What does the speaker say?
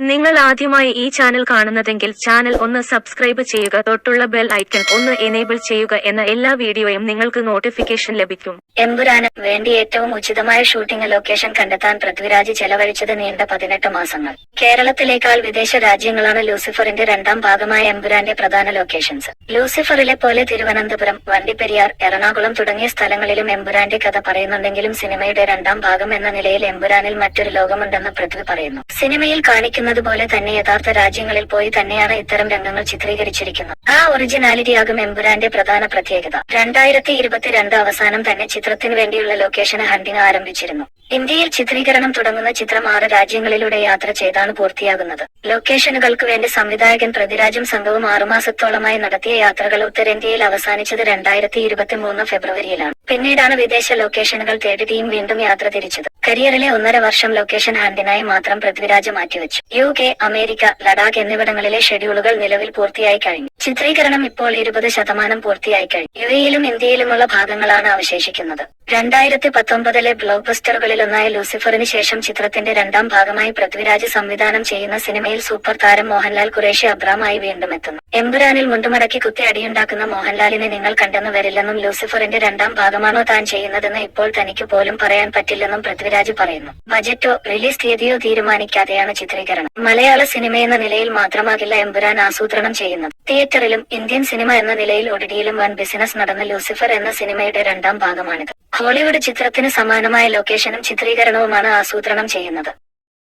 നിങ്ങൾ ആദ്യമായി ഈ ചാനൽ കാണുന്നതെങ്കിൽ ചാനൽ ഒന്ന് സബ്സ്ക്രൈബ് ചെയ്യുക, തൊട്ടുള്ള ബെൽ ഐക്കൺ ഒന്ന് എനേബിൾ ചെയ്യുക. എന്ന എല്ലാ വീഡിയോയും നിങ്ങൾക്ക് നോട്ടിഫിക്കേഷൻ ലഭിക്കും. എമ്പുരാന് വേണ്ടി ഏറ്റവും ഉചിതമായ ഷൂട്ടിംഗ് ലൊക്കേഷൻ കണ്ടെത്താൻ പൃഥ്വിരാജ് ചെലവഴിച്ചത് നീണ്ട 18 മാസങ്ങൾ. കേരളത്തിലേക്കാൾ വിദേശ രാജ്യങ്ങളാണ് ലൂസിഫറിന്റെ രണ്ടാം ഭാഗമായ എമ്പുരാന്റെ പ്രധാന ലൊക്കേഷൻസ്. ലൂസിഫറിലെ പോലെ തിരുവനന്തപുരം, വണ്ടിപ്പെരിയാർ, എറണാകുളം തുടങ്ങിയ സ്ഥലങ്ങളിലും എമ്പുരാന്റെ കഥ പറയുന്നുണ്ടെങ്കിലും സിനിമയുടെ രണ്ടാം ഭാഗം എന്ന നിലയിൽ എമ്പുരാനിൽ മറ്റൊരു ലോകമുണ്ടെന്ന് പൃഥ്വി പറയുന്നു. സിനിമയിൽ കാണിക്കുന്നതുപോലെ തന്നെ യഥാർത്ഥ രാജ്യങ്ങളിൽ പോയി തന്നെയാണ് ഇത്തരം രംഗങ്ങൾ ചിത്രീകരിച്ചിരിക്കുന്നത്. ആ ഒറിജിനാലിറ്റിയാകും എമ്പുരാന്റെ പ്രധാന പ്രത്യേകത. 2022 അവസാനം തന്നെ ചിത്രത്തിന് വേണ്ടിയുള്ള ലൊക്കേഷൻ ഹണ്ടിങ് ആരംഭിച്ചിരുന്നു. ഇന്ത്യയിൽ ചിത്രീകരണം തുടങ്ങുന്ന ചിത്രം 6 രാജ്യങ്ങളിലൂടെ യാത്ര ചെയ്താണ് പൂർത്തിയാകുന്നത്. ലൊക്കേഷനുകൾക്ക് വേണ്ടി സംവിധായകൻ പൃഥ്വിരാജും സംഘവും 6 മാസത്തോളമായി നടത്തിയ യാത്രകൾ ഉത്തരേന്ത്യയിൽ അവസാനിച്ചത് 2023 ഫെബ്രുവരിയിലാണ്. പിന്നീടാണ് വിദേശ ലൊക്കേഷനുകൾ തേടി ടീം വീണ്ടും യാത്ര തിരിച്ചത്. കരിയറിലെ 1.5 വർഷം ലൊക്കേഷൻ ഹണ്ടിനായി മാത്രം പൃഥ്വിരാജ് മാറ്റിവെച്ചു. UK, അമേരിക്ക, ലഡാക്ക് എന്നിവിടങ്ങളിലെ ഷെഡ്യൂളുകൾ നിലവിൽ പൂർത്തിയായി കഴിഞ്ഞു. ചിത്രീകരണം ഇപ്പോൾ 20% പൂർത്തിയായി കഴിഞ്ഞു. UAEയിലും ഇന്ത്യയിലുമുള്ള ഭാഗങ്ങളാണ് അവശേഷിക്കുന്നത്. 2019 ബ്ലോക്ക് ബസ്റ്ററുകളിലൊന്നായ ലൂസിഫറിന് ശേഷം ചിത്രത്തിന്റെ രണ്ടാം ഭാഗമായി പൃഥ്വിരാജ് സംവിധാനം ചെയ്യുന്ന സിനിമയിൽ സൂപ്പർ താരം മോഹൻലാൽ ഖുറേഷി അബ്രാമായി വീണ്ടും എത്തുന്നു. എമ്പുരാനിൽ മുണ്ടുമടക്കി കുത്തി അടിയുണ്ടാക്കുന്ന മോഹൻലാലിനെ നിങ്ങൾ കണ്ടെന്നു വരില്ലെന്നും ലൂസിഫറിന്റെ രണ്ടാം ഭാഗമാണോ താൻ ചെയ്യുന്നതെന്ന് ഇപ്പോൾ തനിക്ക് പോലും പറയാൻ പറ്റില്ലെന്നും പൃഥ്വിരാജ് പറയുന്നു. ബജറ്റോ റിലീസ് തീയതിയോ തീരുമാനിക്കാതെയാണ് ചിത്രീകരണം. മലയാള സിനിമയെന്ന നിലയിൽ മാത്രമാകില്ല എമ്പുരാൻ ആസൂത്രണം ചെയ്യുന്നത്. തിയേറ്ററിലും ഇന്ത്യൻ സിനിമ എന്ന നിലയിൽ OTTയിലും വൻ ബിസിനസ് നടന്ന ലൂസിഫർ എന്ന സിനിമയുടെ രണ്ടാം ഭാഗമാണിത്. ഹോളിവുഡ് ചിത്രത്തിന് സമാനമായ ലൊക്കേഷനും ചിത്രീകരണവുമാണ് ആസൂത്രണം ചെയ്യുന്നത്.